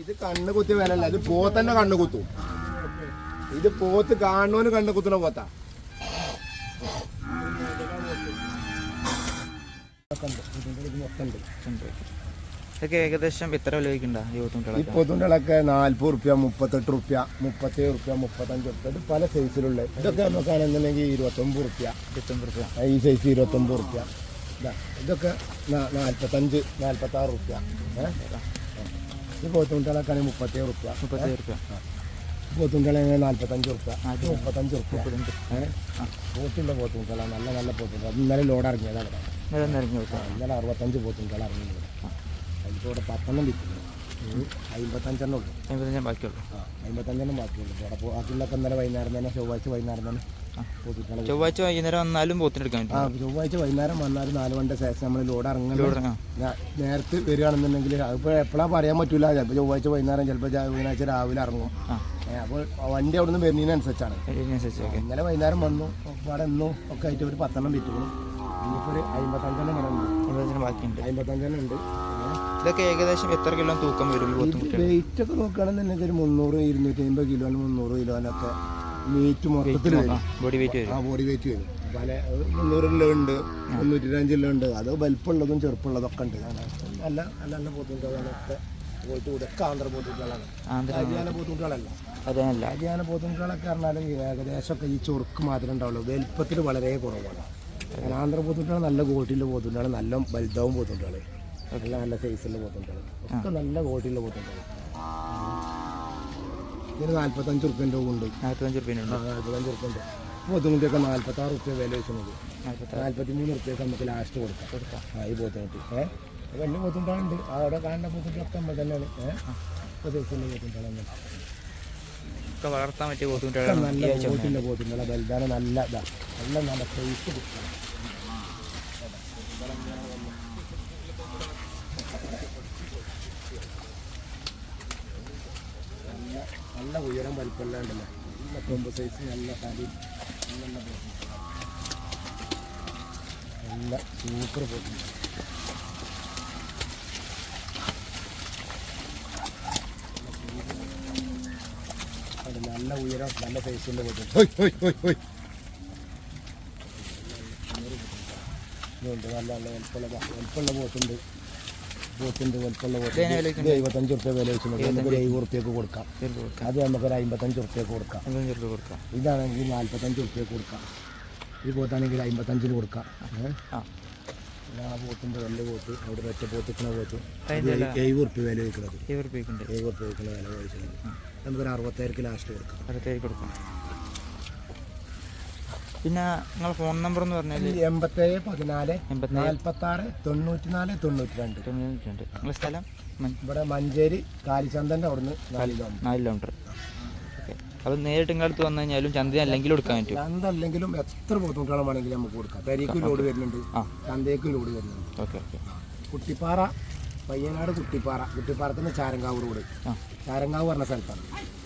ഇത് കണ്ണ് കുത്തിയ വിലല്ല, ഇത് പോത്തന്നെ കണ്ണ് കുത്തും. ഇത് പോത്ത് കാണുന്നവന് കണ്ണ് കുത്തുന്ന പോത്താ. ഇതൊക്കെ ഏകദേശം എത്ര വില ചോദിക്കണ്ട ഈ പോത്തുണ്ടകളൊക്കെ 40 റുപ്യ, 38 റുപ്യ, 37 റുപ്യ, 35 റുപ്യ. ഇത് പല സൈസിലുള്ള. ഇതൊക്കെ നമുക്കാണെന്നുണ്ടെങ്കിൽ 29 റുപ്യ. ഈ സൈസ് 29 റുപ്യ. ഇതൊക്കെ 45, 46 റുപ്യ. ഈ പോത്തുണ്ടകളൊക്കെ 37 റുപ്യ. പോത്തുണ്ടകളെ 45 റുപ്യ, 35 റുപ്യ. പോത്തിൻ്റെ പോത്തുണ്ടകളാണ്, നല്ല നല്ല പോത്തുണ്ട്. അത് ഇന്നലെ ലോഡ് ഇറങ്ങിയതാണ്. ഇന്നലെ 65 പോത്തുണ്ടകൾ ഇറങ്ങിയത്. അതിപ്പോൾ 10 വിറ്റുന്നു. 55 ഉള്ളൂ. 55 ബാക്കിയുള്ളൂ. 55 ബാക്കിയുള്ളൂ. അപ്പോൾ ബാക്കിയുള്ളൊക്കെ ഇന്നലെ വൈകുന്നേരം തന്നെ, ചൊവ്വാഴ്ച വൈകുന്നേരം തന്നെ പോത്തുകളെ. ചൊവ്വാഴ്ച വൈകുന്നേരം വന്നാലും പോത്തിനെടുക്കാൻ പറ്റും. ചൊവ്വാഴ്ച വൈകുന്നേരം വന്നാലും 4 മണിൻ്റെ ശേഷം നമ്മൾ ലോഡ് ഇറങ്ങണം. നേരത്തെ വരികയാണെന്നുണ്ടെങ്കിൽ അതിപ്പോൾ എപ്പോഴാണ് പറയാൻ പറ്റില്ല. ചിലപ്പോൾ ചൊവ്വാഴ്ച വൈകുന്നേരം, ചിലപ്പോൾ ബുധനാഴ്ച രാവിലെ ഇറങ്ങും. അപ്പോൾ വണ്ടി അവിടെ നിന്ന് വരുന്നതിനനുസരിച്ചാണ്. ഇന്നലെ വൈകുന്നേരം വന്നു, അവിടെ എന്നും ഒക്കെ ആയിട്ട് ഒരു 10 വിറ്റുള്ളൂ. ഇനിയിപ്പോൾ ഒരു 55 ബാക്കിയുണ്ട്. 55 ഉണ്ട്. ഇതൊക്കെ ഏകദേശം എത്ര കിലോ തൂക്കം വരും? വെയിറ്റ് ഒക്കെ നോക്കുകയാണെന്നുണ്ടെങ്കിൽ ഒരു 300, 250 കിലോന്, 300 കിലോനൊക്കെ മീറ്റ് മൊത്തത്തിൽ വരും. ബോഡി വെയിറ്റ് വരും. ബോഡി വെയിറ്റ് വരും. പല 300 കിലോ ഉണ്ട്, 325 കിലോ ഉണ്ട്. അത് വലിപ്പമുള്ളതും ചെറുപ്പമുള്ളതൊക്കെ ഉണ്ട്. നല്ല നല്ല നല്ല പോത്തുകളൊക്കെ പോയിട്ട് ഇതൊക്കെ ആന്ധ്ര പോത്തുകളാണ്. ഹരിയാന പോത്തുകളല്ല. ഹരിയാന പോത്തുകളൊക്കെ പറഞ്ഞാൽ ഏകദേശമൊക്കെ ഈ ചൊറുക്ക് മാത്രമേ ഉണ്ടാവുള്ളൂ. വലിപ്പത്തിൽ വളരെ കുറവാണ്. ആന്ധ്ര പോത്തുകൾ നല്ല ക്വാളിറ്റിയുള്ള പോത്തുകളാണ്, നല്ല വലുതാവും പോത്തുകൾ, നല്ല നല്ല സൈസുള്ള പോത്തുകൾ, ഒക്കെ നല്ല ക്വാളിറ്റിയുള്ള പോത്തുകൾ. ഇതിന് 45 റുപ്യൻ്റെ ഉണ്ട്. 45 റുപ്യ ഉണ്ട്. പോത്തുകുട്ടിയൊക്കെ 46 റുപ്യ വില വെക്കുന്നത്. 43 റുപ്യൊക്കെ നമുക്ക് ലാസ്റ്റ് കൊടുക്കാം. ഈ പോത്തുകുട്ടി വലിയ പോത്തുണ്ടാളുണ്ട്. അവിടെ കാണുന്ന പോത്തുകളൊക്കെ നമ്മൾ തന്നെയാണ്. സൈസുള്ള പോത്തുണ്ടാളെ വളർത്താൻ പറ്റിയ നല്ല പോത്തിൻ്റെ പോത്തുണ്ടാളെ വലുതാണ്. നല്ല ഇതാണ്, നല്ല നല്ല സൈസ് കിട്ടണം. നല്ല ഉയരം വലിപ്പമില്ലാണ്ടല്ലോ. നല്ല കൊമ്പ് സൈസ്, നല്ല തടി, നല്ല നല്ല സൂപ്പർ പോത്തുണ്ട്. നല്ല ഉയരം, നല്ല സൈസിൻ്റെ പോത്തുണ്ട്. ഇതുണ്ട്, നല്ല നല്ല വലിപ്പമുള്ള പോത്തുണ്ട്. വലിപ്പമുള്ള പോത്ത് 75 റുപ്യ വില വെച്ചിട്ടുണ്ട്. നമുക്കൊരു 70 റുപ്യക്ക് കൊടുക്കാം. അത് നമുക്കൊരു 55 റുപ്യക്ക് കൊടുക്കാം. ഇതാണെങ്കിൽ 45 റുപ്യക്ക് കൊടുക്കാം. ഈ പോത്താണെങ്കിൽ 55 കൊടുക്കാം. ആ പോത്തിൻ്റെ വലിയ പോത്ത്, അവിടെ ഒറ്റ പോത്തിക്കുന്ന പോത്ത് 70 റുപ്യ വില വയ്ക്കുന്നത്. 70 റുപ്യ വയ്ക്കുന്ന വില കഴിച്ചിട്ടുണ്ട്. നമുക്കൊരു 67 ലാസ്റ്റ് കൊടുക്കാം. 67 കൊടുക്കാം. പിന്നെ നിങ്ങളുടെ ഫോൺ നമ്പർ എന്ന് പറഞ്ഞാൽ 87 14 46 94 92. നിങ്ങളുടെ സ്ഥലം ഇവിടെ മഞ്ചേരി കാലിച്ചന്തൻ്റെ അവിടുന്ന് 4 കിലോമീറ്റർ. ഓക്കെ. അപ്പോൾ നേരിട്ട് നിങ്ങളടുത്ത് വന്നു കഴിഞ്ഞാലും ചന്ത അല്ലെങ്കിലും എടുക്കാൻ പറ്റും. ചന്ത അല്ലെങ്കിലും എത്ര പോത്തുകളാണ് വേണമെങ്കിലും നമുക്ക് കൊടുക്കാം. പെരീക്കും ലോഡ് വരുന്നുണ്ട്, ചന്തയ്ക്കും ലോഡ് വരുന്നുണ്ട്. Okay okay. കുട്ടിപ്പാറ, പയ്യനാട് കുട്ടിപ്പാറത്തിന് ചാരങ്കാവ് റോഡ്, ചാരങ്കാവ് പറഞ്ഞ സ്ഥലത്താണ്.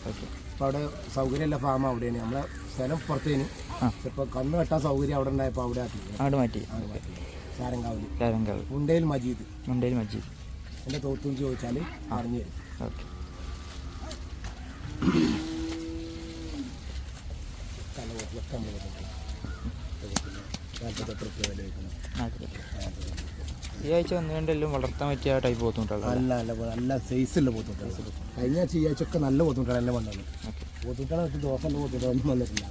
ഓക്കെ. അപ്പോൾ അവിടെ സൗകര്യമുള്ള ഫാം അവിടെയാണ്. നമ്മളെ സ്ഥലം പുറത്തേന് ഇപ്പോൾ കന്ന് വെട്ടാൻ സൗകര്യം അവിടെ ഉണ്ടായപ്പോൾ അവിടെ മാറ്റി. ചാരങ്കാവിൽ മുണ്ടയിൽ മജീദ് എൻ്റെ തോത്തും ചോദിച്ചാൽ പറഞ്ഞു തരും. ഓക്കെ. ഈ ആഴ്ച വന്നുകൊണ്ടെല്ലാം വളർത്താൻ പറ്റിയ ടൈപ്പ് പോത്തുണ്ടാവും. നല്ല സൈസുള്ള പോത്തുണ്ടാവും. കഴിഞ്ഞ ആഴ്ച ഈ ആഴ്ചയൊക്കെ നല്ല പോത്തുണ്ടാണ് എന്നെ വന്നത്. പോത്തുണ്ടാണ് പറ്റി ദോഷമുള്ള പോത്തുണ്ടാവൊന്നും വന്നിട്ടില്ല.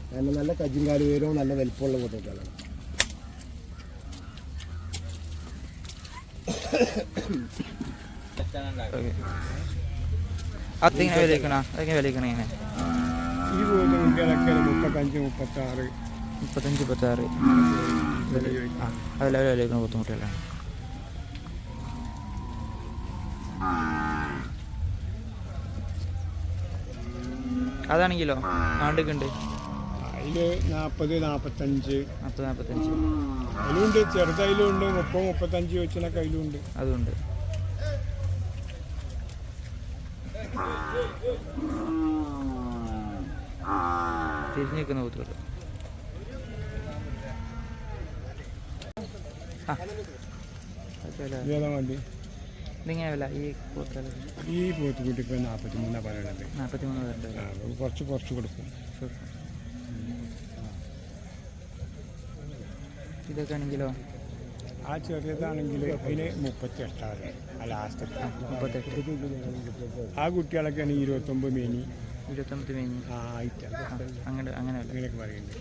കാരണം നല്ല കജ്ജും കാലുവേരവും നല്ല വലിപ്പമുള്ള പോത്തുണ്ടാണ്. അതെങ്ങനെ വിലയിക്കണ? ഈ പോത്തുകുട്ടികളൊക്കെ 35, 36 അതെല്ലാവരും വിലയിക്കണ പോത്തുകുട്ടികളാണ്. അതാണെങ്കിലോ ആണ്ടൊക്കെയുണ്ട്. അതിൽ 40, 45 അതിലുണ്ട്. ചെറുതയിലുണ്ട്, 30, 35 വെച്ചിനൊക്കെ അതിലുണ്ട്. അതുണ്ട്. തിരിഞ്ഞു നിൽക്കുന്ന പോത്തുകൾ. ഇതിങ്ങനെ വില ഈ പോത്തുകൾ? ഈ പോത്തുകുട്ടിക്ക് 43 പറയണത്. 43 പേരുണ്ട്. കുറച്ച് കൊടുക്കും. ഇതൊക്കെ ആണെങ്കിലോ? ആ ചെറിയതാണെങ്കിൽ അതിന് 38,000 ലാസ്റ്റ്. 38. ആ കുട്ടികളൊക്കെയാണ് 29 മേനി. 29 മേനി. അങ്ങനെ അങ്ങനെയൊക്കെ പറയുന്നുണ്ട്.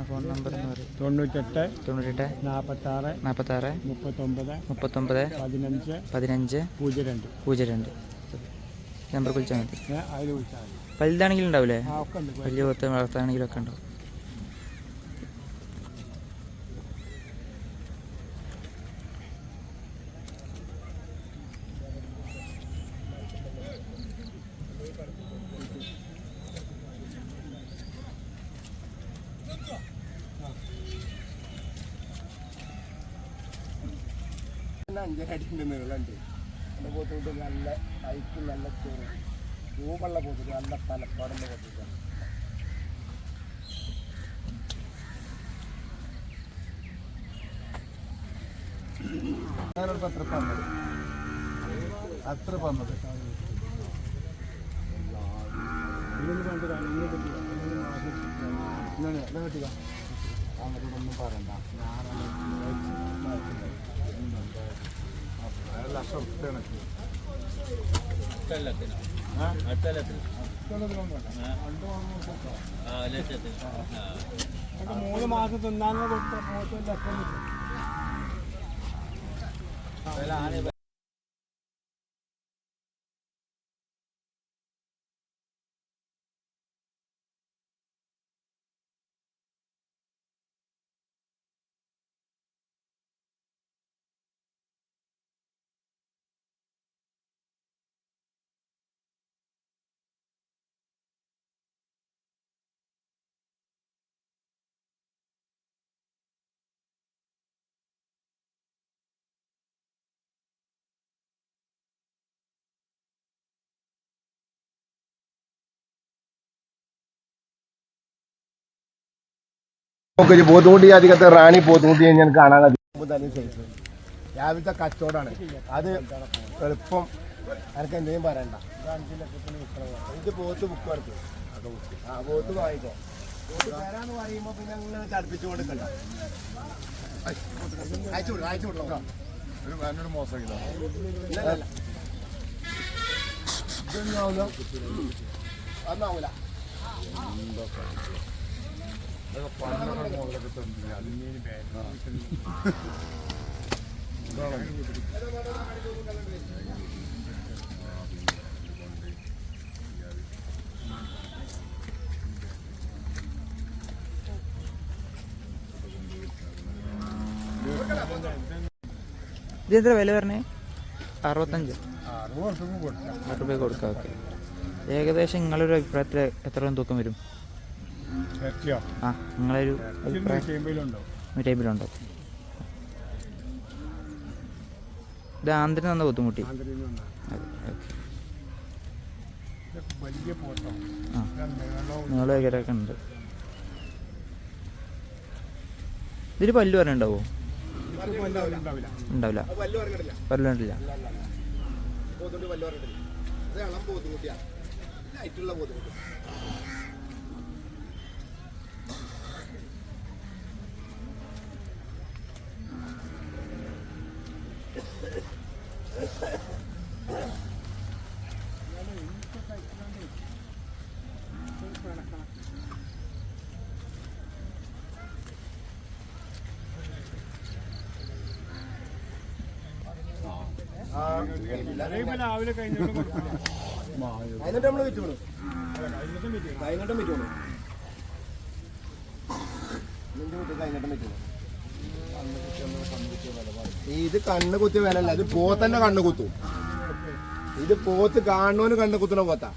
ഫോൺ നമ്പർ എന്ന് പറയും? 98 46 39 15 02 നമ്പർ വിളിച്ചാൽ മതി. അതിൽ വിളിച്ചാൽ മതി. വലുതാണെങ്കിലും ഉണ്ടാവില്ലേ? ഒക്കെ ഉണ്ട്. വലിയ പോത്ത് വളർത്താണെങ്കിലും ഒക്കെ ഉണ്ടാവും. അഞ്ചരടിൻ്റെ നീളമുണ്ട്. എൻ്റെ പോത്തുകൂട്ടി നല്ല ഹൈറ്റും നല്ല ചോറ് രൂപമുള്ള പോത്തുകൂട്ടി നല്ല തലപ്പാടുള്ള പോത്തുകൂട്ടാണ്. ഞാനൊരു അത്ര പറഞ്ഞത് കിട്ടുക അങ്ങോട്ടൊന്നും പറയണ്ട. ഞാൻ 3 മാസം തിന്നാന്ന് കൊടുത്ത പോത്തിൻ്റെ അത്ര പോത്തുകുട്ടി അധികത്തെ റാണി പോത്തുകുട്ടി ഞാൻ കാണാൻ സൈസ് രാവിലത്തെ കച്ചവടമാണ്. അത് എളുപ്പം എനിക്ക് എന്തെങ്കിലും പറയണ്ട. 5 ലക്ഷത്തിന് വിൽക്കണം. ഇത് പോത്ത് ബുക്ക് എടുക്കും. പോത്ത് വാങ്ങിക്കോ. പോത്ത് തരാന്ന് പറയുമ്പോൾ പിന്നെ അങ്ങനെ ചടുപ്പിച്ചു കൊടുക്കണ്ട. അയച്ചു വിടണം. ഒരു മോശം അന്നാവൂല. ഇതെത്ര വില പറഞ്ഞേ? 65 60 രൂപ കൊടുക്കാം. ഓക്കെ. ഏകദേശം നിങ്ങളൊരു അഭിപ്രായത്തിൽ എത്ര തൂക്കം വരും? ആ നിങ്ങളൊരു അഭിപ്രായം 150 ഉണ്ടോ? ഇത് ആന്ധ്രയിൽ നിന്ന് ബുദ്ധിമുട്ടി. ആ നീളമൊക്കെ ഉണ്ട്. ഇതിൽ പല്ല് പറഞ്ഞുണ്ടാവോ? ഉണ്ടാവില്ല. പല്ലുണ്ടില്ല. രാവിലെ കഴിഞ്ഞിട്ട് നമ്മൾ വിറ്റുള്ളൂ. കഴിഞ്ഞിട്ടും വിറ്റുള്ളൂ. ഇത് കണ്ണ് കുത്തിയ വിലല്ല. ഇത് പോത്തന്നെ കണ്ണ് കുത്തും. ഇത് പോത്ത് കാണുന്നവന് കണ്ണ് കുത്തുന്ന പോത്താ.